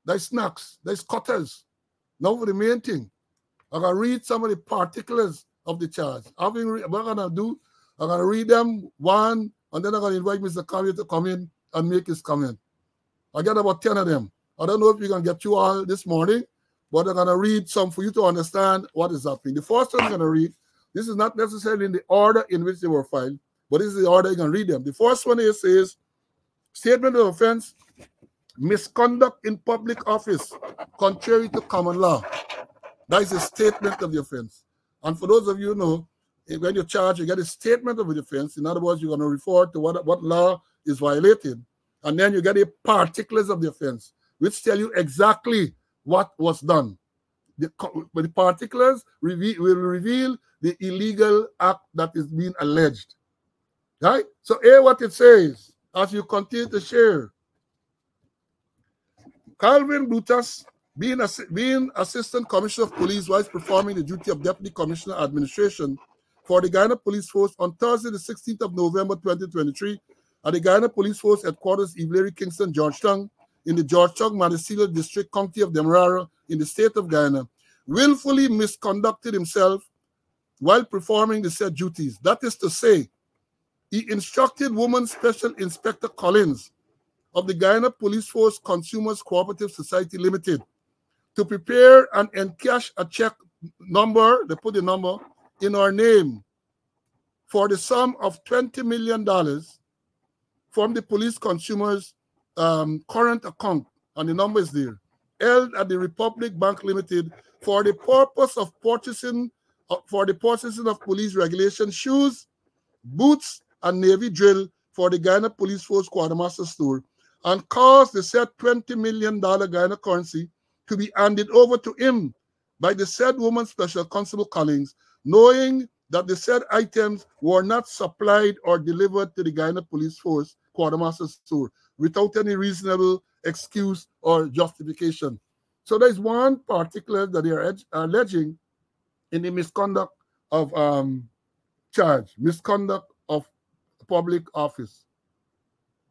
there's snacks, there's cutters. Now for the main thing, I'm going to read some of the particulars of the charge. What I'm going to do, I'm going to read them one, and then I'm going to invite Mr. Calvin to come in and make his comment. I got about 10 of them. I don't know if we can get you all this morning, but I'm going to read some for you to understand what is happening. The first one I'm going to read, this is not necessarily in the order in which they were filed, but this is the order you can read them. The first one here says, statement of offense, misconduct in public office, contrary to common law. That is a statement of the offense. And for those of you who know, when you're charged, you get a statement of the offense. In other words, you're going to refer to what law is violated. And then you get the particulars of the offense, which tell you exactly what was done. The particulars will reveal the illegal act that is being alleged. Right? So hear what it says as you continue to share. Calvin Brutus, being Assistant Commissioner of Police while performing the duty of Deputy Commissioner Administration for the Guyana Police Force on Thursday, the 16th of November, 2023, at the Guyana Police Force Headquarters, Ivlery, Kingston, Georgetown, in the Georgetown, Mandacillo District, County of Demerara, in the state of Guyana, willfully misconducted himself while performing the said duties. That is to say, he instructed Woman Special Inspector Collins of the Guyana Police Force Consumers Cooperative Society Limited to prepare and encash a check number, they put the number, in our name for the sum of $20 million from the police consumers' current account, and the number is there, held at the Republic Bank Limited for the purpose of purchasing of police regulation shoes, boots, and Navy drill for the Guyana Police Force Quartermaster store, and caused the said $20 million Guyana currency to be handed over to him by the said Woman Special Constable Collins, knowing that the said items were not supplied or delivered to the Guyana Police Force Quartermaster store without any reasonable excuse or justification. So there's one particular that they are alleging in the misconduct of charge, misconduct of public office.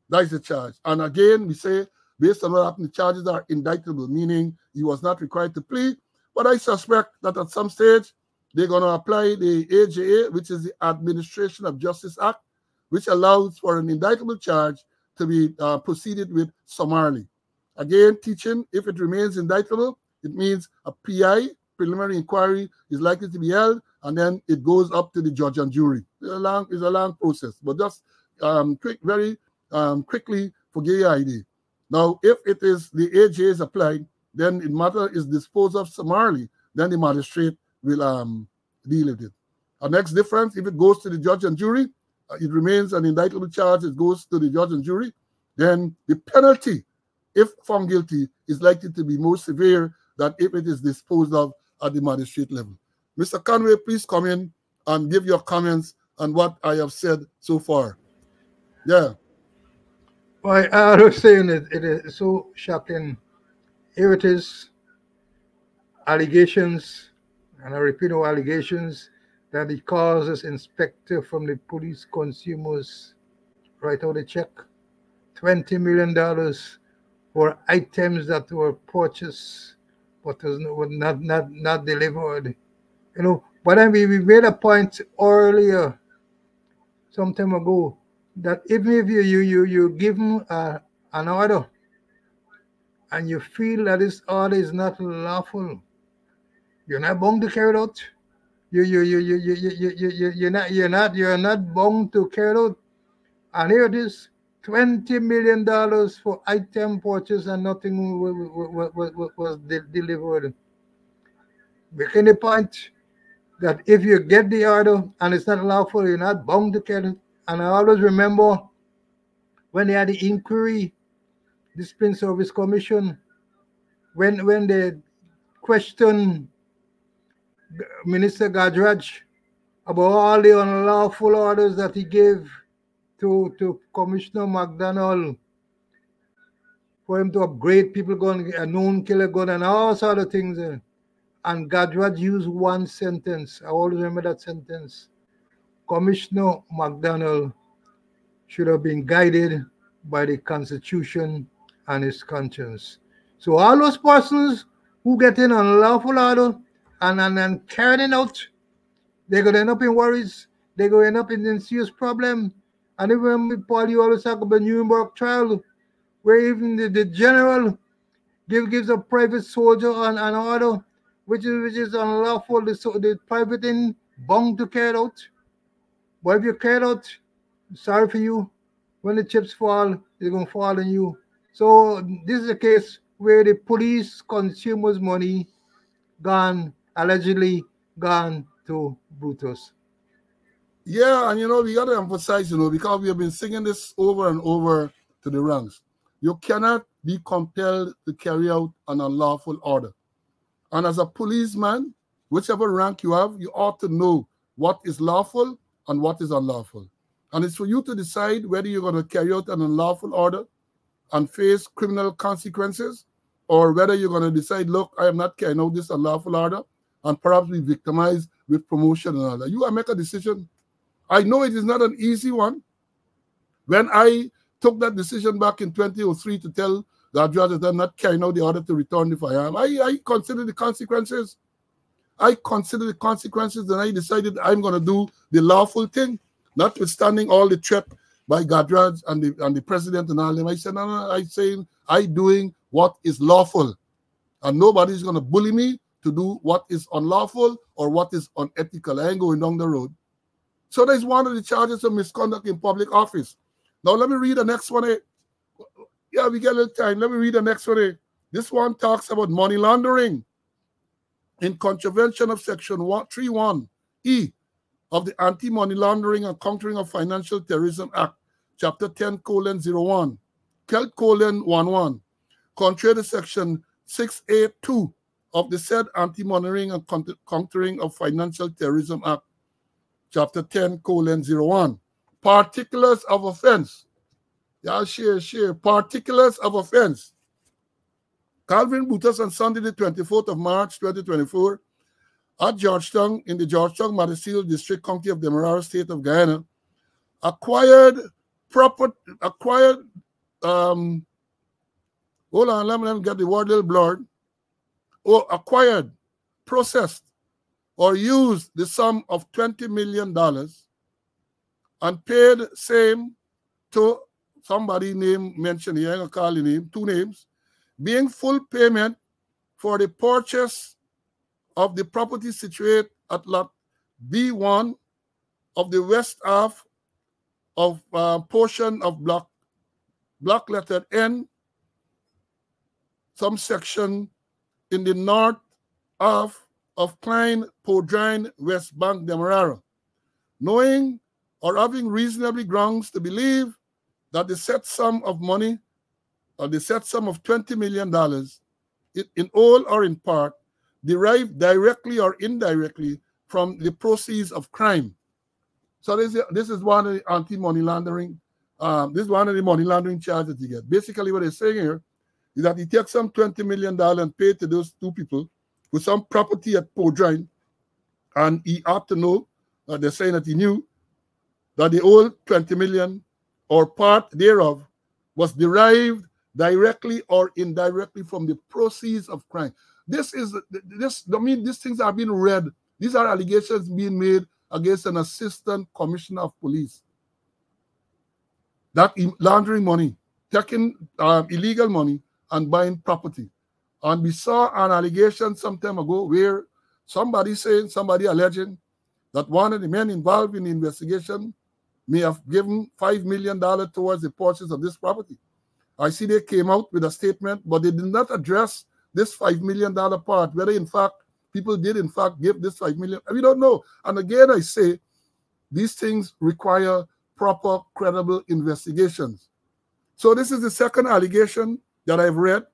That is the charge. And again, we say, based on what happened, the charges are indictable, meaning he was not required to plead. But I suspect that at some stage, they're going to apply the AJA, which is the Administration of Justice Act, which allows for an indictable charge to be proceeded with summarily. Again, teaching, if it remains indictable, it means a PI, preliminary inquiry, is likely to be held, and then it goes up to the judge and jury. It's a long process, but just very quickly forget your idea. Now, if it is the AJA is applied, then the matter is disposed of summarily, then the magistrate will deal with it. Our next difference, if it goes to the judge and jury, it remains an indictable charge, it goes to the judge and jury, then the penalty, if found guilty, is likely to be more severe than if it is disposed of at the magistrate level. Mr. Conway, please come in and give your comments on what I have said so far. Yeah. Well, I was saying it is so shocking. Here it is, allegations, and I repeat no allegations, that it causes inspector from the police consumers write out a check, $20 million for items that were purchased but were not delivered. You know, but then we made a point earlier, some time ago, that even if you give them an order and you feel that this order is not lawful, you're not bound to carry it out. You're not bound to carry it out. And here it is, $20 million for item purchase and nothing was delivered. Making the point that if you get the order and it's not lawful, you're not bound to carry it. And I always remember when they had the inquiry, Discipline Service Commission, when they questioned Minister Gadraj about all the unlawful orders that he gave to Commissioner McDonald for him to upgrade people gun, a known killer gun, and all sort of things. And Gadraj used one sentence. I always remember that sentence. Commissioner McDonald should have been guided by the Constitution and his conscience. So all those persons who get in unlawful order and carrying out, they're going to end up in worries. They're going to end up in serious problem. And even Paul, you always talk about Nuremberg trial, where even the general gives a private soldier an order, which is unlawful. The private in bound to carry out. But if you carry out, sorry for you. When the chips fall, they're going to fall on you. So this is a case where the police consumers' money allegedly gone to Brutus. Yeah, and we got to emphasize, because we have been singing this over and over to the ranks. You cannot be compelled to carry out an unlawful order. And as a policeman, whichever rank you have, you ought to know what is lawful and what is unlawful. And it's for you to decide whether you're going to carry out an unlawful order and face criminal consequences, or whether you're going to decide, look, I am not carrying out this unlawful order, and perhaps be victimized with promotion and all that. You gotta make a decision. I know it is not an easy one. When I took that decision back in 2003 to tell the judge that I'm not carrying out the order to return the firearm, I considered the consequences. I considered the consequences, and I decided I'm going to do the lawful thing, notwithstanding all the threat by Gadrads and the president and all them. I said, no, I'm doing what is lawful, and nobody's going to bully me to do what is unlawful or what is unethical. I ain't going down the road. So there's one of the charges of misconduct in public office. Now let me read the next one. Yeah, we get a little time. Let me read the next one. This one talks about money laundering in contravention of Section 131E of the Anti-Money Laundering and Countering of Financial Terrorism Act, Chapter 10:01, Kel:11, contrary to Section 682 of the said Anti-Money and Countering of Financial Terrorism Act, Chapter 10:01. Particulars of offense. Yeah, share. Particulars of offense. Calvin Brutus on Sunday, the 24th of March, 2024, at Georgetown, in the Georgetown Madisile District, County of Demerara, State of Guyana, acquired, hold on, let me get the word a little blurred. Acquired, processed, or used the sum of $20 million and paid same to somebody name mentioned here, I'm going to call the name, two names, being full payment for the purchase of the property situated at lot B1 of the west half of portion of block letter N, some section in the north half of Klein Podrine, West Bank, Demerara, knowing or having reasonably grounds to believe that the set sum of money, or the set sum of $20 million, in whole or in part, derived directly or indirectly from the proceeds of crime. So this is one of the anti-money laundering. This is one of the money laundering charges that you get. Basically, what they're saying here is that he takes some $20 million and paid to those two people with some property at Podrine, and he ought to know, they're saying that he knew that the old $20 million or part thereof was derived directly or indirectly from the proceeds of crime. These things are being read. These are allegations being made against an assistant commissioner of police. That laundering money, taking illegal money and buying property. And we saw an allegation some time ago where somebody alleging that one of the men involved in the investigation may have given $5 million towards the purchase of this property. I see they came out with a statement, but they did not address this $5 million part, whether in fact people did in fact give this $5 million. We don't know. And again, I say these things require proper, credible investigations. So this is the second allegation that I've read,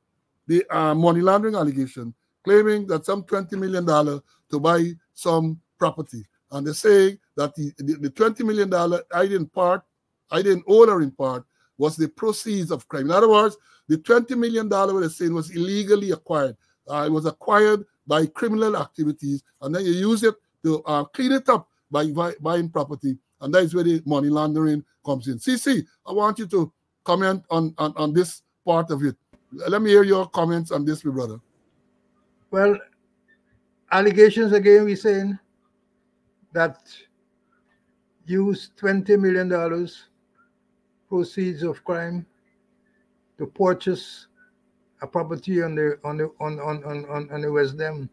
the money laundering allegation, claiming that some $20 million to buy some property. And they say that the $20 million I didn't owe or in part, was the proceeds of crime. In other words, the $20 million what they're saying was illegally acquired. It was acquired by criminal activities, and then you use it to clean it up by buying property. And that is where the money laundering comes in. CC, I want you to comment on this part of it. Let me hear your comments on this, my brother. Well, allegations again, we're saying that used $20 million proceeds of crime to purchase a property on the West Dam.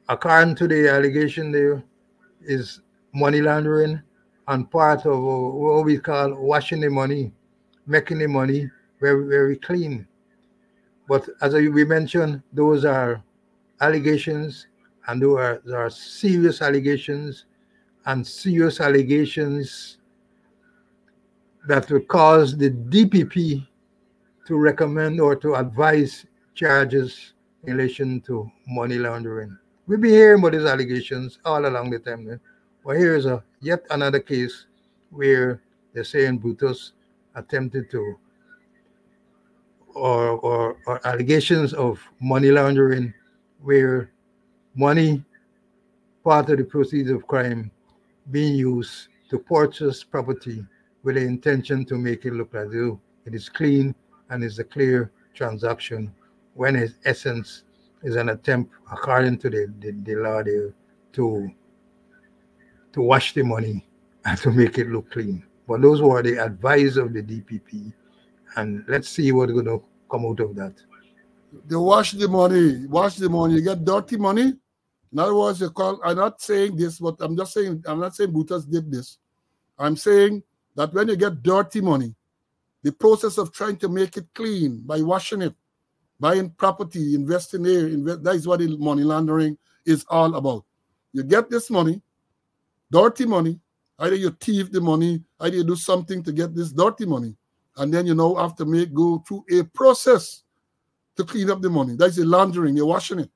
According to the allegation, there is money laundering and part of what we call washing the money, making the money very, very clean. But as we mentioned, those are allegations, and those are serious allegations, and serious allegations that will cause the DPP to recommend or to advise charges in relation to money laundering. We've been hearing about these allegations all along the time. But here is yet another case where they're saying Brutus attempted to, or allegations of money laundering, where money, part of the proceeds of crime, being used to purchase property with the intention to make it look as though it is clean and is a clear transaction, when its essence is an attempt, according to the law there, to wash the money and to make it look clean. But those were the advice of the DPP, and let's see what's going to come out of that. They wash the money, you get dirty money. In other words, I'm not saying this, but I'm not saying Brutus did this. I'm saying that when you get dirty money, the process of trying to make it clean by washing it, buying property, investing there, that is what the money laundering is all about. You get this money, dirty money, either you thief the money, either you do something to get this dirty money, and then you have to go through a process to clean up the money. That's the laundering, you're washing it.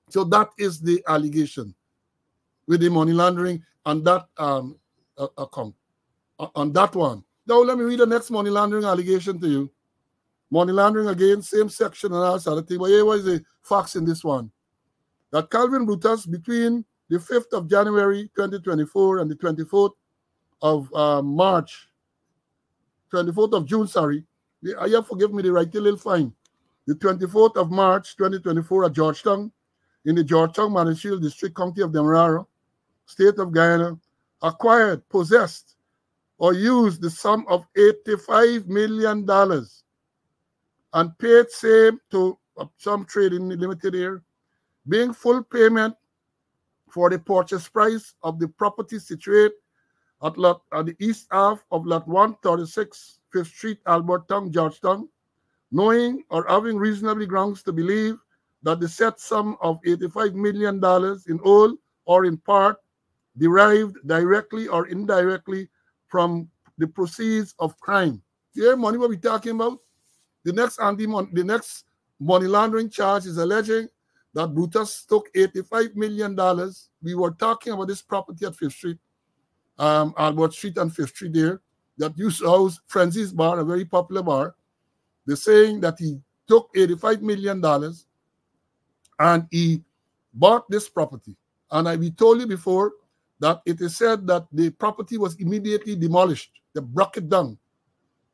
So that is the allegation with the money laundering on that account, on that one. Now let me read the next money laundering allegation to you. Money laundering again, same section and all sort of thing. But here was the facts in this one. That Calvin Brutus, between the 5th of January 2024 and the 24th of June, sorry. You forgive me, they write a little fine. The 24th of March 2024 at Georgetown, in the Georgetown Manatee District, County of Demerara, State of Guyana, acquired, possessed, or used the sum of $85 million and paid same to some trading limited here, being full payment for the purchase price of the property situated at the east half of Lot 136, 5th Street, Albertown, Georgetown, knowing or having reasonably grounds to believe that the said sum of $85 million in whole or in part derived directly or indirectly from the proceeds of crime. Here, money what we're talking about. The next money laundering charge is alleging that Brutus took $85 million. We were talking about this property at 5th Street, Albert Street and 5th Street there, that used to house Frenzy's Bar, a very popular bar. They're saying that he took $85 million and he bought this property. And we told you before that it is said that the property was immediately demolished. They broke it down.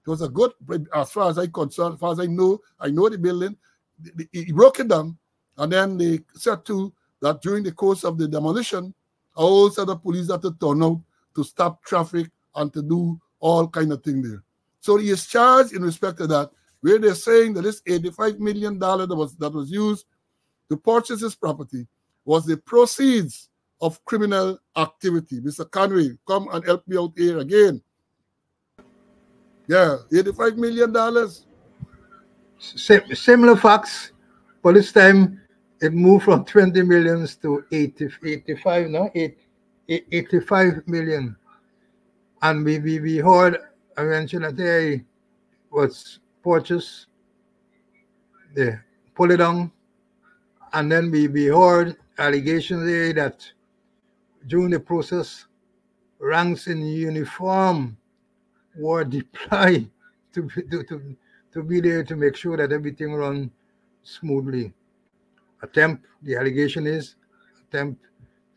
It was a good, as far as I'm concerned, as far as I know the building. He broke it down, and then they said too that during the course of the demolition, a whole set of police had to turn out to stop traffic and to do all kind of things there. So he is charged in respect to that, where they're saying that this $85 million that was used to purchase this property was the proceeds of criminal activity. Mr. Conway, come and help me out here again. Yeah, $85 million. Similar facts, but this time it moved from 20 millions to 85 now, 85 million. And we heard, I mentioned that they was purchased, they pull it down, and then we heard allegations there that during the process, ranks in uniform were deployed to be there to make sure that everything runs smoothly. The allegation is attempt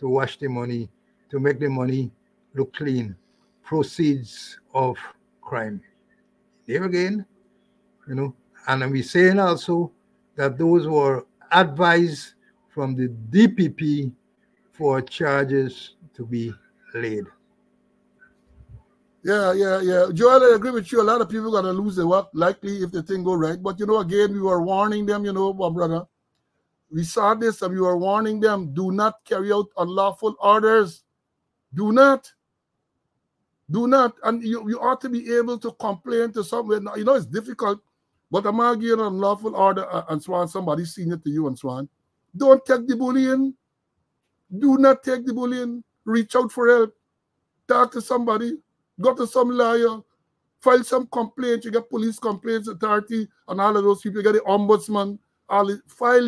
to wash the money, to make the money look clean, proceeds of crime. There again, And we're saying also that those were advised from the DPP for charges to be laid. Yeah. Joel, I agree with you. A lot of people are going to lose their work, likely, if the thing go right. But, again, we were warning them, my brother. We saw this and we were warning them, do not carry out unlawful orders. Do not. And you ought to be able to complain to someone. It's difficult, but I'm arguing an unlawful order and so on. Somebody senior to you and so on. Don't take the bullying. Do not take the bullying. Reach out for help. Talk to somebody. Go to some lawyer. File some complaints. You get police complaints authority and all of those people. You get the ombudsman.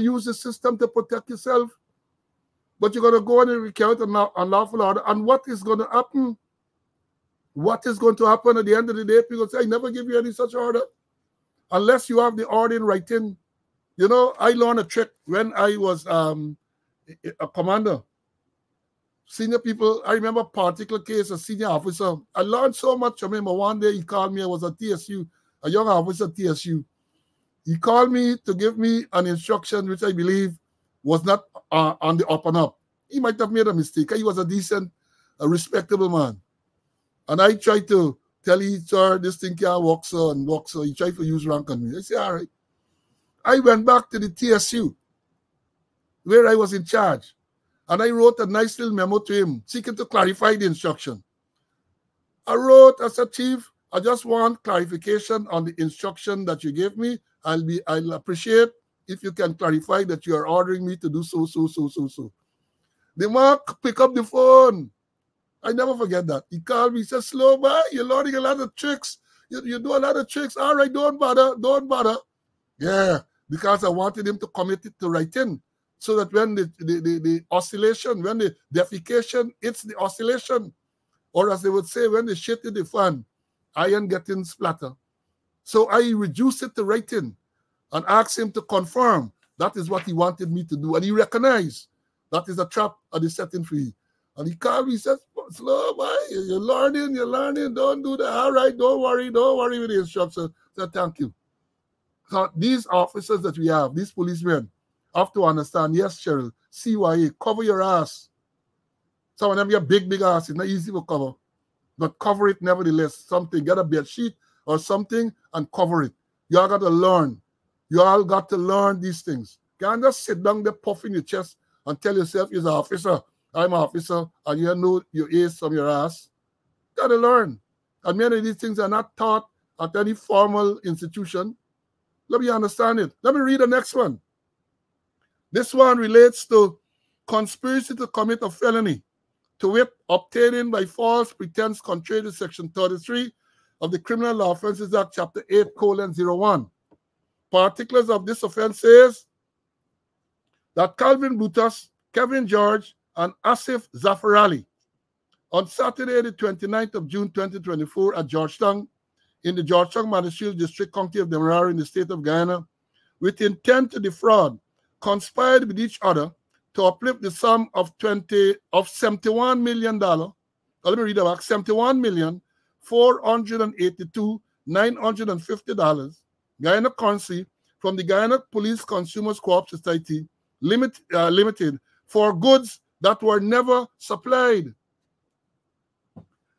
Use the system to protect yourself. But you're going to go on and carry out an unlawful order. And what is going to happen? What is going to happen at the end of the day? People say, I never give you any such order. Unless you have the order in writing. I learned a trick when I was a commander. Senior people, I remember a particular case, a senior officer. I learned so much from him. One day he called me, I was at TSU, a young officer at TSU. He called me to give me an instruction which I believe was not on the up and up. He might have made a mistake. He was a decent, respectable man. And I tried to tell him, sir, this thing can't work, sir, and work, so he tried to use rank on me. I said, all right. I went back to the TSU, where I was in charge. And I wrote a nice little memo to him, seeking to clarify the instruction. I wrote, I said, Chief, I just want clarification on the instruction that you gave me. I'll appreciate if you can clarify that you are ordering me to do so. The man pick up the phone. I never forget that. He called me, he said, slow boy, you're learning a lot of tricks. You do a lot of tricks. All right, don't bother. Yeah, because I wanted him to commit it to writing. So that when the oscillation, when the defecation, it's the oscillation. Or as they would say, when the shit in the fan, iron getting splatter. So I reduced it to writing and asked him to confirm that is what he wanted me to do. And he recognized that is a trap at the setting for you. And he called me, he says, slow boy, you're learning, don't do that. All right, don't worry with the instruction. I said, thank you. So these officers that we have, these policemen, have to understand, yes, Cheryl, CYA, cover your ass. Some of them get big ass. It's not easy to cover. But cover it nevertheless. Something, get a bed sheet or something and cover it. You all got to learn. You all got to learn these things. You can't just sit down there puffing your chest and tell yourself you're an officer. I'm an officer, and you know your ace from your ass. You got to learn. And many of these things are not taught at any formal institution. Let me understand it. Let me read the next one. This one relates to conspiracy to commit a felony, to wit, obtaining by false pretense contrary to Section 33 of the Criminal Law Offences Act, Chapter 8:01. Particulars of this offense says that Calvin Brutus, Kevin George, and Asif Zafarali on Saturday, the 29th of June, 2024 at Georgetown, in the Georgetown Municipal District, County of Demerara, in the state of Guyana, with intent to defraud, conspired with each other to uplift the sum of $71 million. Let me read it back. $71,482,950 Guyana currency from the Guyana Police Consumers Co-op Society Limited for goods that were never supplied.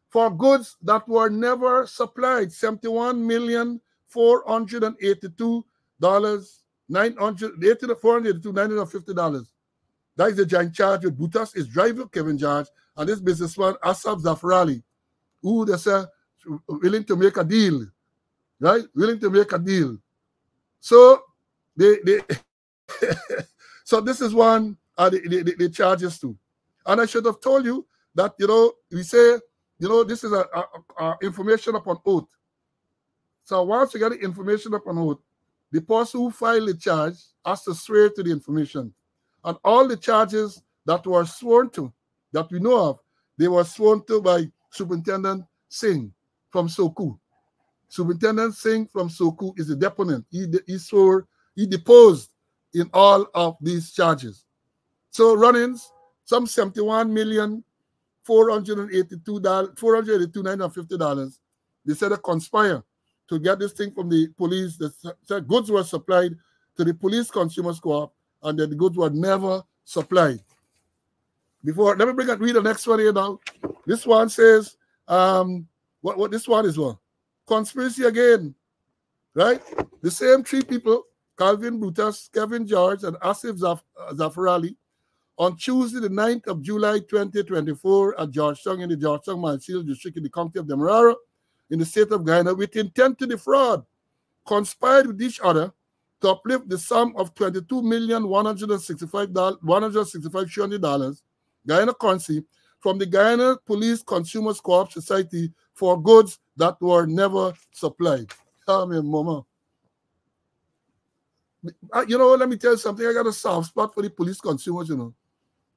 For goods that were never supplied, $71,482,950. That is the giant charge with Brutus, his driver Kevin George, and this businessman Asaf Zafarali, who they say willing to make a deal, right? Willing to make a deal. So so this is one the charges too. And I should have told you that we say this is a information upon oath. So once you get the information upon oath, the person who filed the charge has to swear to the information. And all the charges that were sworn to, that we know of, they were sworn to by Superintendent Singh from Soku. Superintendent Singh from Soku is the deponent. He deposed in all of these charges. So run-ins, some $71,482,950. They said they conspire to get this thing from the police. The goods were supplied to the police consumers co-op, and then the goods were never supplied. Let me read the next one here now. This one says, what this one is one? Conspiracy again, right? The same three people, Calvin Brutus, Kevin George, and Asif Zafarali, on Tuesday, the 9th of July, 2024, at Georgetown in the Georgetown Mansfield District in the county of Demerara, in the state of Guyana, with intent to defraud, conspired with each other to uplift the sum of $22,165,165 Guyana currency from the Guyana Police Consumers Co-op Society for goods that were never supplied. I mean, mama. You know, let me tell you something. I got a soft spot for the police consumers, you know.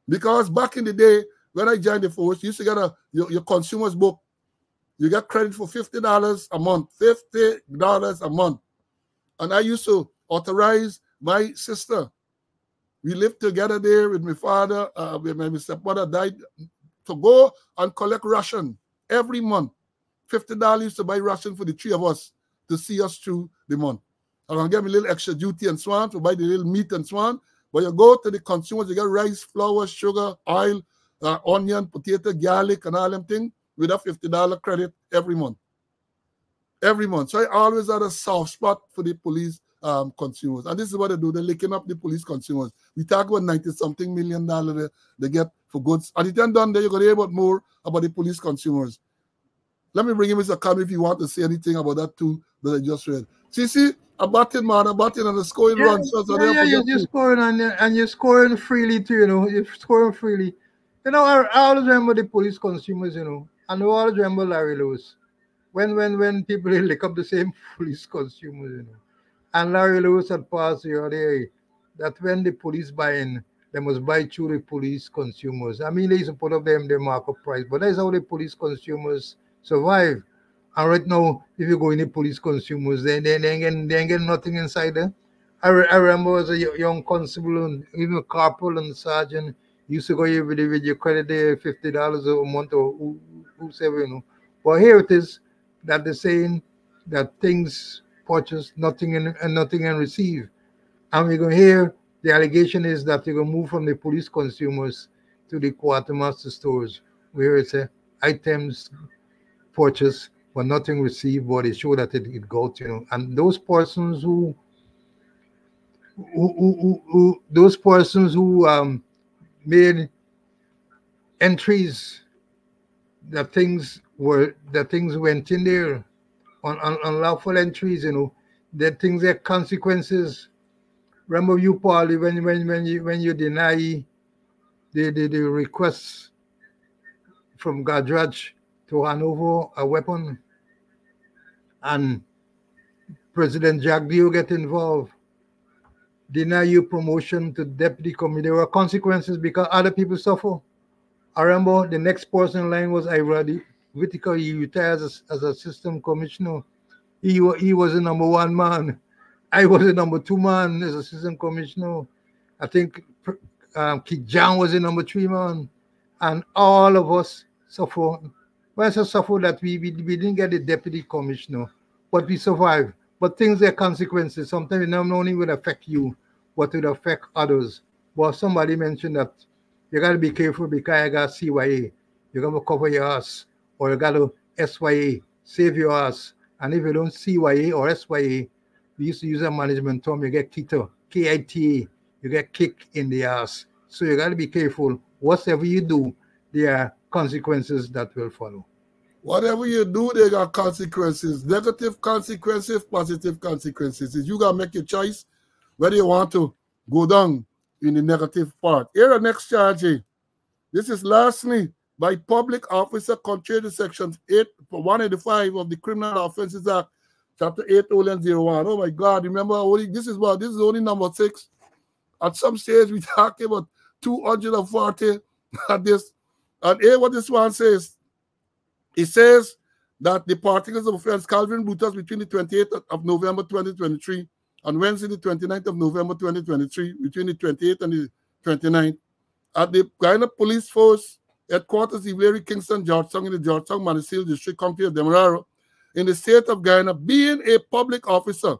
Because back in the day, when I joined the force, you used to get your consumer's book. You get credit for $50 a month. $50 a month. And I used to authorize my sister. We lived together there with my father, when my stepmother died, to go and collect ration every month. $50 used to buy ration for the three of us to see us through the month. I'm going to get me a little extra duty and so on to buy the little meat and so on. But you go to the consumers, you get rice, flour, sugar, oil, onion, potato, garlic, and all them things with a $50 credit every month. Every month. So I always had a soft spot for the police consumers. And this is what they do. They're licking up the police consumers. We talk about $90-something million they get for goods. At the time done there, you're going to hear about more about the police consumers. Let me bring in Mr. Calvin if you want to say anything about that too that I just read. See, a batting man, a batting and a scoring run. You're scoring and you're scoring freely too, you know. You're scoring freely. You know, I always remember the police consumers, you know. And I always remember Larry Lewis. When people lick up the same police consumers, you know. And Larry Lewis had passed the other day that when the police buy in, they must buy through the police consumers. I mean, they used to put up their markup price, but that's how the police consumers survive. And right now, if you go in the police consumers, they ain't getting nothing inside there. I remember as a young constable and even a corporal and sergeant used to go here with your credit there $50 a month or whoever, you know. But here it is that they're saying that things purchased, nothing and receive. And we're going to hear the allegation is that they're going to move from the police consumers to the quartermaster stores, where it's items purchased but nothing received, but it show that it got, you know. And those persons who made entries that things went in there on unlawful entries, you know, that things have consequences. Remember you, Paulie, when you deny the requests from Gadrach to hand over a weapon, and President Jack Dio get involved, deny you promotion to deputy commissioner. There were consequences because other people suffer. I remember the next person in line was Ira Whitaker. He retired as assistant commissioner. He was the number one man. I was the number two man as assistant commissioner. I think Kid John was the number three man. And all of us suffer. Well, so suffer that we didn't get the deputy commissioner, but we survived. But things have consequences. Sometimes it not only will affect you, but it will affect others. But somebody mentioned that you got to be careful because you got CYA. You got to cover your ass. Or you got to SYA, save your ass. And if you don't CYA or SYA, we used to use a management term, you get KITA, KITA, you get kicked in the ass. So you got to be careful. Whatever you do, there are consequences that will follow. Whatever you do, there got consequences. Negative consequences, positive consequences. You got to make your choice whether you want to go down in the negative part. Here the next charge. This is lastly by public officer contrary to section 185 of the Criminal Offences Act, chapter 8:01. Oh my God, remember this is only number 6. At some stage we talking about 240 at this. And here what this one says. It says that the particles of offense Calvin Brutus between the 28th of November 2023 and Wednesday the 29th of November 2023, between the 28th and the 29th, at the Guyana Police Force Headquarters, Ivlery, Kingston, Georgetown, in the Georgetown, Manisfield District, County of Demerara, in the state of Guyana, being a public officer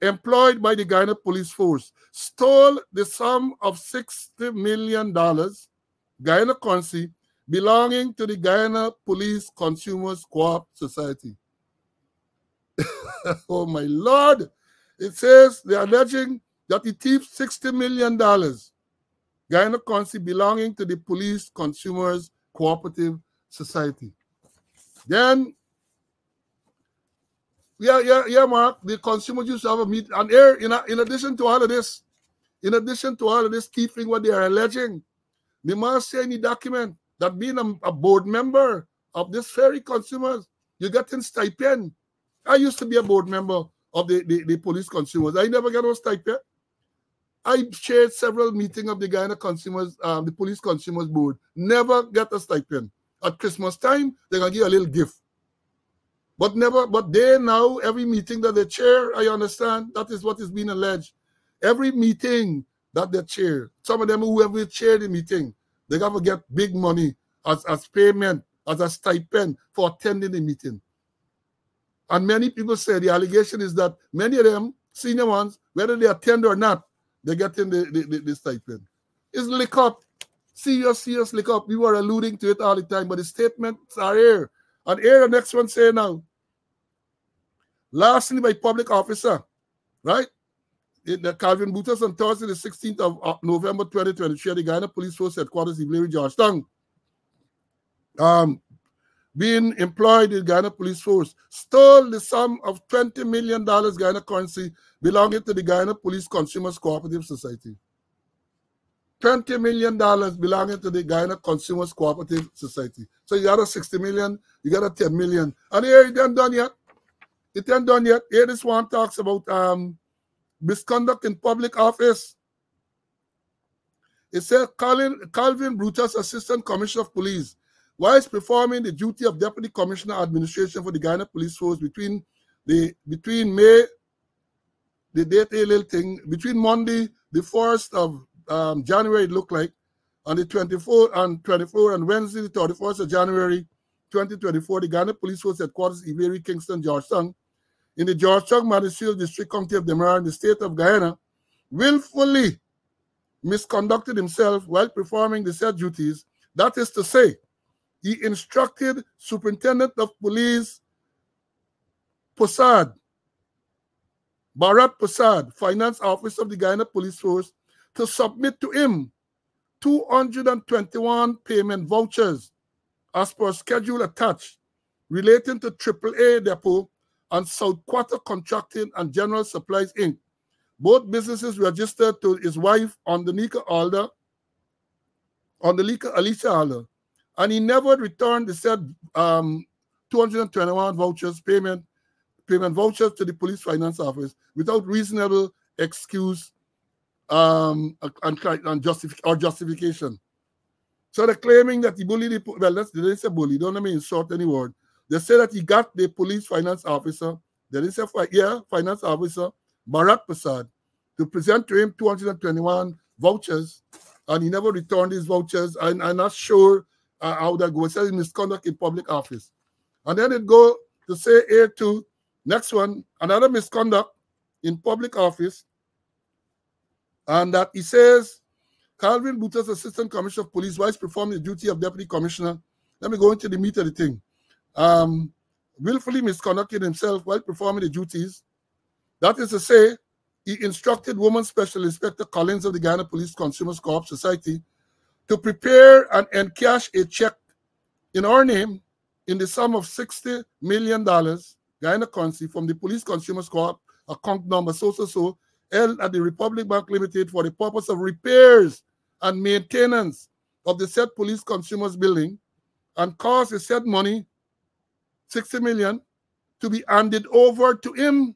employed by the Guyana Police Force, stole the sum of $60 million Guyana currency belonging to the Guyana Police Consumers Co-op Society. Oh my Lord! It says they are alleging that he thieved $60 million Guyana currency belonging to the Police Consumers Cooperative Society. Then, Mark, the consumers used to have a meeting. And here, in addition to all of this, thieving, what they are alleging, they must say in the document that being a board member of this very consumers, you get in stipend. I used to be a board member of the police consumers. I never got no stipend. I chaired several meetings of the Guyana consumers, the police consumers board. Never get a stipend. At Christmas time, they're gonna give a little gift. But they now, every meeting that they chair, I understand, that is what is being alleged. Every meeting that they chair, some of them who ever chair the meeting, they gotta get big money as payment, as a stipend for attending the meeting. And many people say the allegation is that many of them, senior ones, whether they attend or not, they get in the stipend. It's lick up. Serious lick up. We were alluding to it all the time, but the statements are here. And here the next one say now, lastly by public officer, right? The Calvin Brutus on Thursday, the 16th of November 2023, the Guyana Police Force Headquarters in Blair, Georgetown, being employed in Guyana Police Force, stole the sum of $20 million Guyana currency belonging to the Guyana Police Consumers Cooperative Society. $20 million belonging to the Guyana Consumers Cooperative Society. So you got a $60 million, you got a $10 million. And here it ain't done yet. It ain't done yet. Here this one talks about misconduct in public office. It says Calvin Brutus, Assistant Commissioner of Police, whilst performing the duty of Deputy Commissioner Administration for the Guyana Police Force between May, the date a little thing, between Monday, the 1st of January, it looked like, on the 24th and Wednesday, the 31st of January, 2024, the Guyana Police Force Headquarters, Iveri, Kingston, Georgetown, in the Georgetown Ministerial District County of Demerara in the state of Guyana, willfully misconducted himself while performing the said duties. That is to say, he instructed Superintendent of Police Barat Posad, Finance Officer of the Guyana Police Force, to submit to him 221 payment vouchers as per schedule attached relating to AAA Depot and South Quarter Contracting and General Supplies, Inc. Both businesses registered to his wife, Alicia Alder, and he never returned the said 221 vouchers, payment vouchers to the police finance office without reasonable excuse and justification. So they're claiming that he bullied the, well, they didn't say bully, don't let me insult any word. They say that he got the police finance officer, they didn't say, finance officer, Barat Posad, to present to him 221 vouchers, and he never returned these vouchers. I'm not sure how that goes. It says misconduct in public office. And then it go to say here too, next one, another misconduct in public office, and that he says, Calvin Brutus, Assistant Commissioner of Police, whilst performing the duty of Deputy Commissioner, let me go into the meat of the thing, willfully misconducted himself while performing the duties. That is to say, he instructed Woman Special Inspector Collins of the Guyana Police Consumers Co-op Society to prepare and encash a check in our name in the sum of $60 million Guyana currency from the Police Consumers Co-op account number so held at the Republic Bank Limited for the purpose of repairs and maintenance of the said police consumers building, and cause the said money, $60 million, to be handed over to him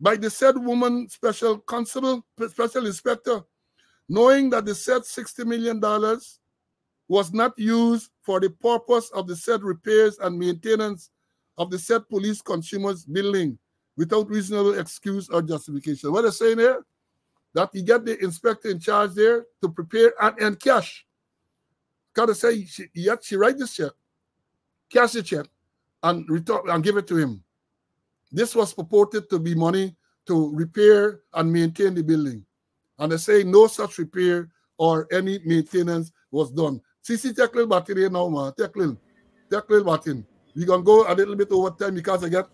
by the said woman special inspector, knowing that the said $60 million was not used for the purpose of the said repairs and maintenance of the said police consumers building without reasonable excuse or justification. What they're saying here, that you get the inspector in charge there to prepare and cash. Gotta say, she write this check, cash the check, and return and give it to him. This was purported to be money to repair and maintain the building. And they say no such repair or any maintenance was done. CC, take a little battery now, man. Take a little battery. We're going to go a little bit over time because I got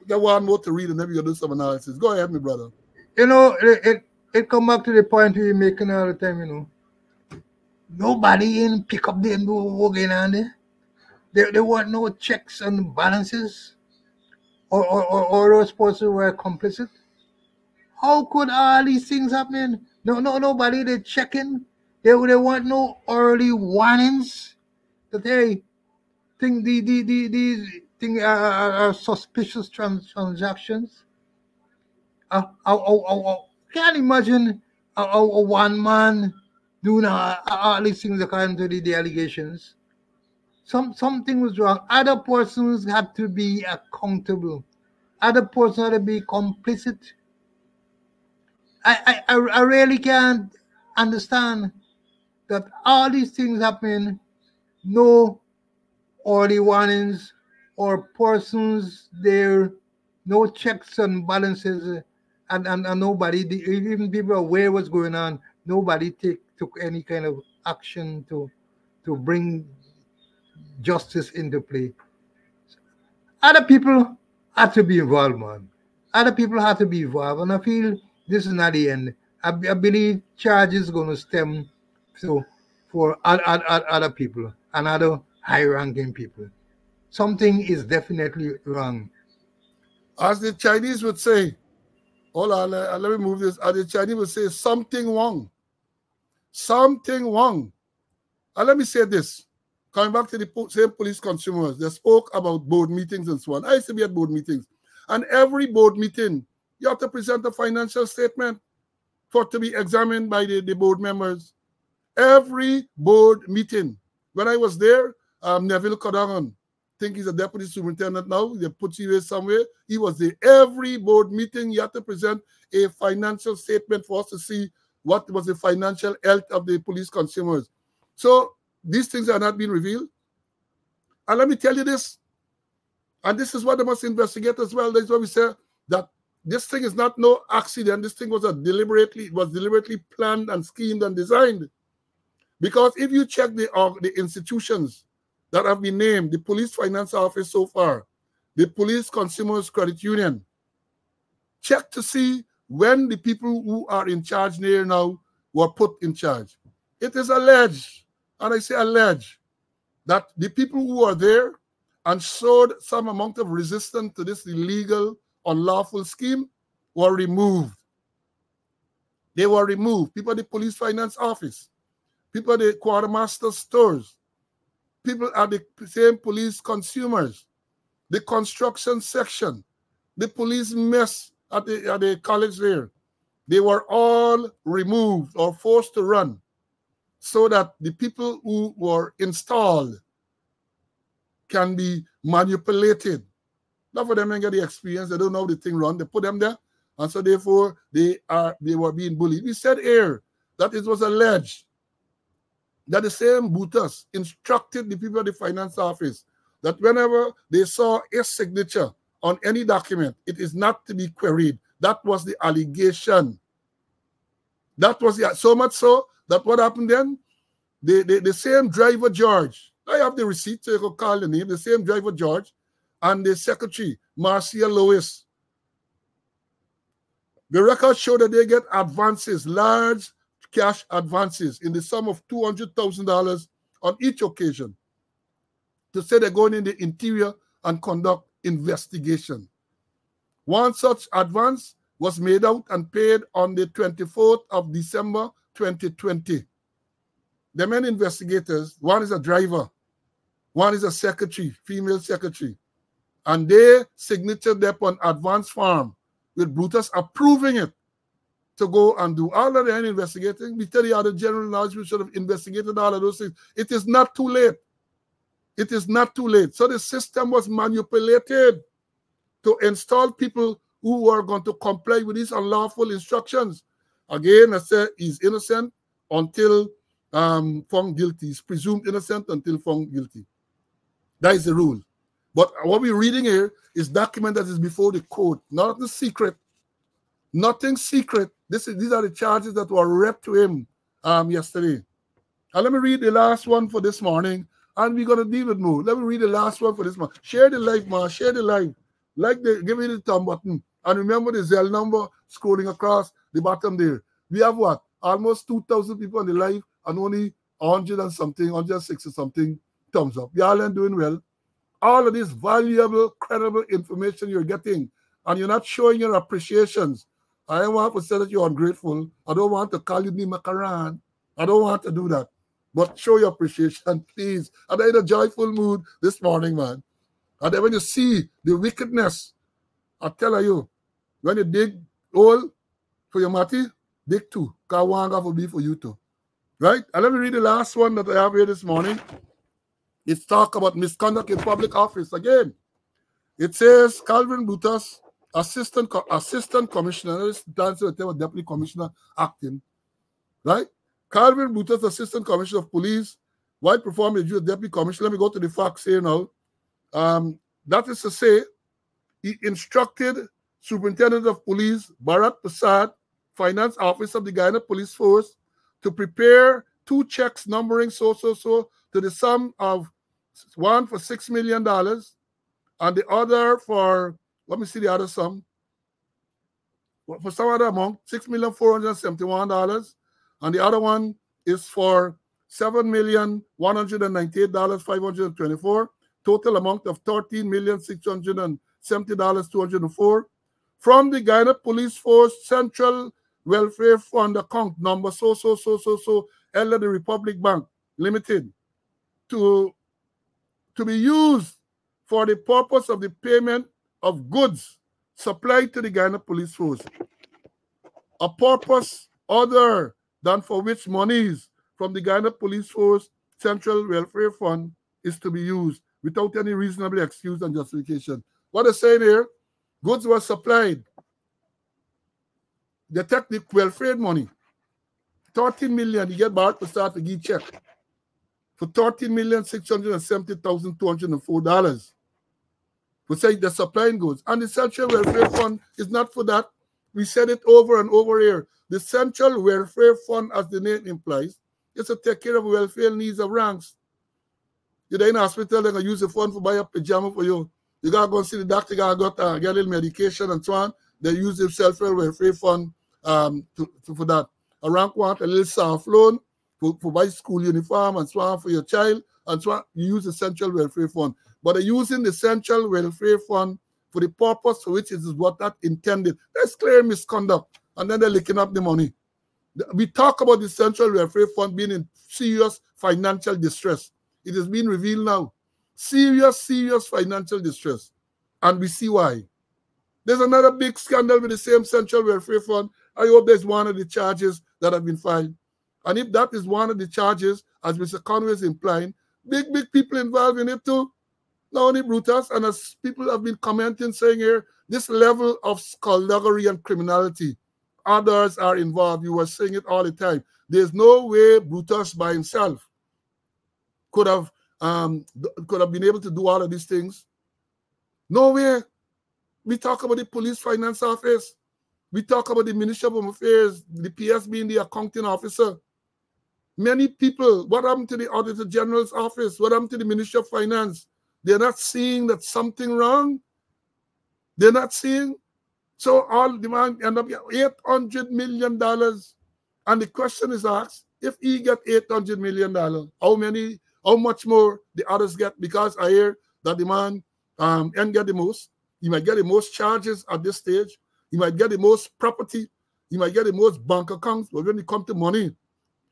one more to read and then we're going to do some analysis. Go ahead, my brother. You know, it come back to the point we're making all the time, you know. Nobody in pick up them working on there. There weren't no checks and balances or those persons were complicit. How could all these things happen? Nobody they checking. There weren't no early warnings that hey, these things are suspicious transactions. Can't imagine a one man doing all these things according to the allegations. Something was wrong. Other persons had to be accountable. Other persons had to be complicit. I really can't understand that all these things happen. No early warnings or persons there, no checks and balances, and nobody, even people aware what's going on, nobody took any kind of action to bring justice into play. Other people had to be involved, man. Other people had to be involved, and I feel this is not the end. I believe charges going to stem for other people and other high-ranking people. Something is definitely wrong. As the Chinese would say, hold on, let me move this. As the Chinese would say, something wrong. Something wrong. And let me say this. Coming back to the same police consumers, they spoke about board meetings and so on. I used to be at board meetings. And every board meeting, you have to present a financial statement for it to be examined by the board members. Every board meeting. When I was there, Neville Kodangan, I think he's a deputy superintendent now. They put you there somewhere. He was there. Every board meeting, you have to present a financial statement for us to see what was the financial health of the police consumers. So these things are not being revealed. And let me tell you this, and this is what they must investigate as well. That's why we say that this thing is not no accident. This thing was deliberately planned and schemed and designed. Because if you check the institutions that have been named, the Police Finance Office so far, the Police Consumers Credit Union, check to see when the people who are in charge there now were put in charge. It is alleged, and I say alleged, that the people who are there and showed some amount of resistance to this illegal, unlawful scheme were removed. They were removed. People at the Police Finance Office, people at the quartermaster stores, people at the same police consumers, the construction section, the police mess at the college there. They were all removed or forced to run so that the people who were installed can be manipulated. Not for them to get the experience. They don't know how the thing run. They put them there, and so therefore they were being bullied. We said here that it was alleged that the same Brutus instructed the people at the finance office that whenever they saw a signature on any document, it is not to be queried. That was the allegation. That was so much so that what happened then? The same driver George, I have the receipt so you can call the name, the same driver George and the secretary, Marcia Lois. The records show that they get advances, large cash advances in the sum of $200,000 on each occasion to say they're going in the interior and conduct investigation. One such advance was made out and paid on the 24th of December 2020. The men investigators, one is a driver, one is a secretary, female secretary, and they signatured upon advance form with Brutus approving it to go and do all of the investigating. We tell you how the general knowledge we should have investigated all of those things. It is not too late. It is not too late. So the system was manipulated to install people who were going to comply with these unlawful instructions. Again, I say he's innocent until found guilty. He's presumed innocent until found guilty. That is the rule. But what we're reading here is document that is before the court, not the secret. Nothing secret. These are the charges that were read to him yesterday. And let me read the last one for this morning, and we're gonna deal with more. Let me read the last one for this morning. Share the live, man. Share the live. Give me the thumb button. And remember the Zelle number scrolling across the bottom there. We have what? Almost 2,000 people on the live and only 100 and something, 160 something thumbs up. Y'all are doing well. All of this valuable, credible information you're getting, and you're not showing your appreciations. I don't want to say that you're ungrateful. I don't want to call you Nimakaran. I don't want to do that. But show your appreciation, please. I'm in a joyful mood this morning, man. And then when you see the wickedness, I tell you, when you dig hole for your mati, dig two. Because one will be for you too. Right? And let me read the last one that I have here this morning. It's talk about misconduct in public office. Again, it says Calvin Brutus, Assistant Commissioner, this stands for Deputy Commissioner acting, right? Calvin Brutus, Assistant Commissioner of Police, while performing the duty of Deputy Commissioner. Let me go to the facts here now. That is to say, he instructed Superintendent of Police Bharat Prasad, Finance Officer of the Guyana Police Force, to prepare 2 checks numbering so to the sum of one for $6 million and the other for, let me see the other sum, for some other amount, $6,471, and the other one is for $7,198,524, total amount of $13,670,204 from the Guyana Police Force Central Welfare Fund account number L of the Republic Bank Limited to be used for the purpose of the payment of goods supplied to the Guyana Police Force. A purpose other than for which monies from the Guyana Police Force Central Welfare Fund is to be used without any reasonable excuse and justification. What they're saying here, goods were supplied. They take the welfare money, 13 million, you get back to start to give check for $13,670,204. We say they're supplying goods. And the Central Welfare Fund is not for that. We said it over and over here. The Central Welfare Fund, as the name implies, is to take care of welfare needs of ranks. You're in the hospital, they're going to use the fund for buy a pajama for you. You got to go and see the doctor, you got to get a little medication and so on. They use the Central Welfare Fund for that. A rank want a little soft loan for buy school uniform and so on for your child, and so on. You use the Central Welfare Fund. But they're using the Central Welfare Fund for the purpose for which it is what that intended. That's clear misconduct. And then they're licking up the money. We talk about the Central Welfare Fund being in serious financial distress. It has been revealed now. Serious financial distress. And we see why. There's another big scandal with the same Central Welfare Fund. I hope there's one of the charges that have been filed. And if that is one of the charges, as Mr. Conway is implying, big people involved in it too. Not only Brutus, and as people have been commenting, saying here, this level of skullduggery and criminality, others are involved. You were saying it all the time. There's no way Brutus by himself could have been able to do all of these things. No way. We talk about the Police Finance Office. We talk about the Ministry of Home Affairs, the PS being the accounting officer. Many people, what happened to the Auditor General's office? What happened to the Ministry of Finance? They're not seeing that something wrong. They're not seeing. So all demand end up $800 million. And the question is asked, if he get $800 million, how much more the others get? Because I hear that the man and get the most. He might get the most charges at this stage. He might get the most property. He might get the most bank accounts. But when it comes to money,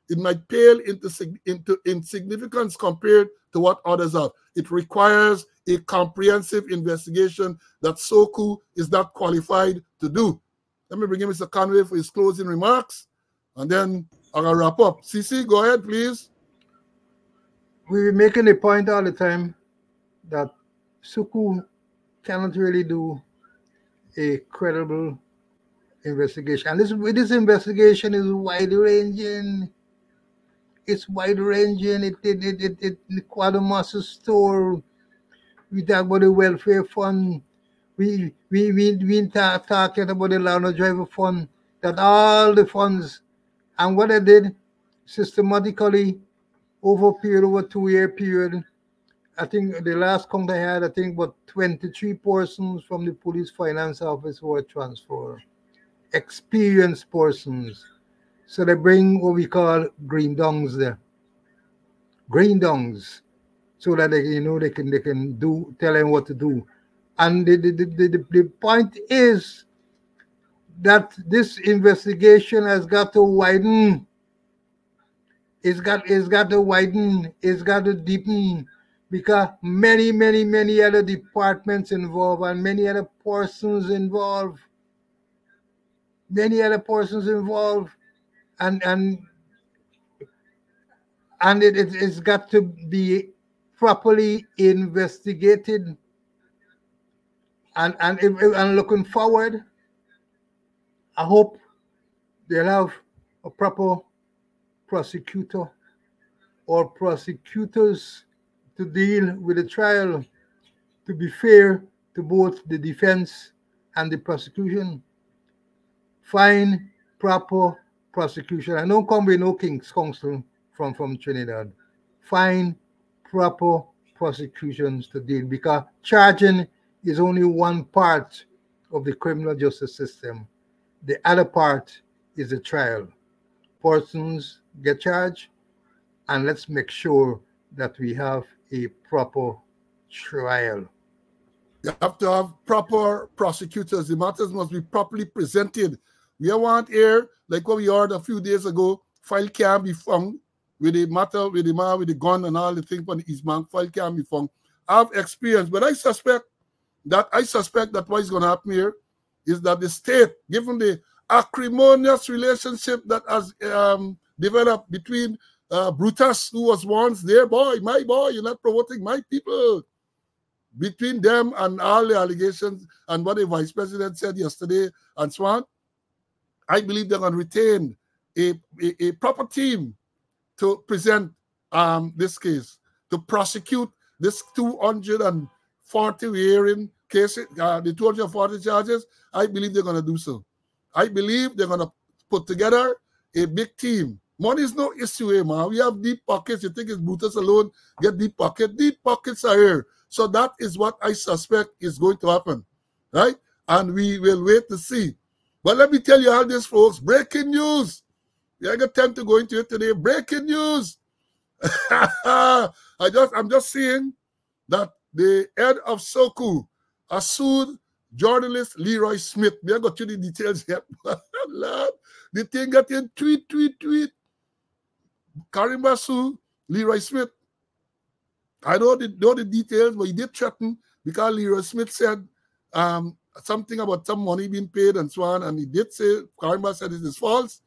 it might pale into insignificance compared to what others have. It requires a comprehensive investigation that SOCU is not qualified to do. Let me bring in Mr. Conway for his closing remarks, and then I'll wrap up. CC, go ahead, please. We're making a point all the time that SOCU cannot really do a credible investigation. And this investigation is wide-ranging. It's wide-ranging. It Quadramaster store We talk about the welfare fund. We talking about the Lano driver fund. That all the funds, and what they did systematically over a period, over 2 year period. I think the last count I had, I think about 23 persons from the police finance office were transferred. Experienced persons. So they bring what we call green dongs there. Green dongs. So that they can tell them what to do. And the point is that this investigation has got to widen. It's got to widen, it's got to deepen, because many other departments involved and many other persons involved. And it's got to be properly investigated. And looking forward, I hope they'll have a proper prosecutor or prosecutors to deal with the trial, to be fair to both the defense and the prosecution. Find proper prosecution. I don't come with no King's Counsel from Trinidad. Find proper prosecutions to deal, because charging is only one part of the criminal justice system. The other part is the trial. Persons get charged, and let's make sure that we have a proper trial. You have to have proper prosecutors. The matters must be properly presented. We want here, like what we heard a few days ago, file can't be found with the matter, with the man with the gun and all the things on the Eastbank. File can't be found. I have experience, but I suspect that what is going to happen here is that the state, given the acrimonious relationship that has developed between Brutus, who was once their boy, my boy, you're not promoting my people, between them and all the allegations and what the vice president said yesterday and so on, I believe they're going to retain a proper team to present this case, to prosecute this 240 hearing cases, the 240 charges. I believe they're going to do so. I believe they're going to put together a big team. Money is no issue here, man. We have deep pockets. You think it's Brutus alone get deep pockets? Deep pockets are here. So that is what I suspect is going to happen, right? And we will wait to see. But let me tell you all this, folks. Breaking news. I got time to go into it today. Breaking news. I'm just saying that the head of SOCU has sued journalist Leroy Smith. We haven't got you the details yet. Lord, the thing got in tweet. Karimba sued Leroy Smith. I don't know the details, but he did threaten, because Leroy Smith said something about some money being paid and so on, and he did say, Karimba said it is false,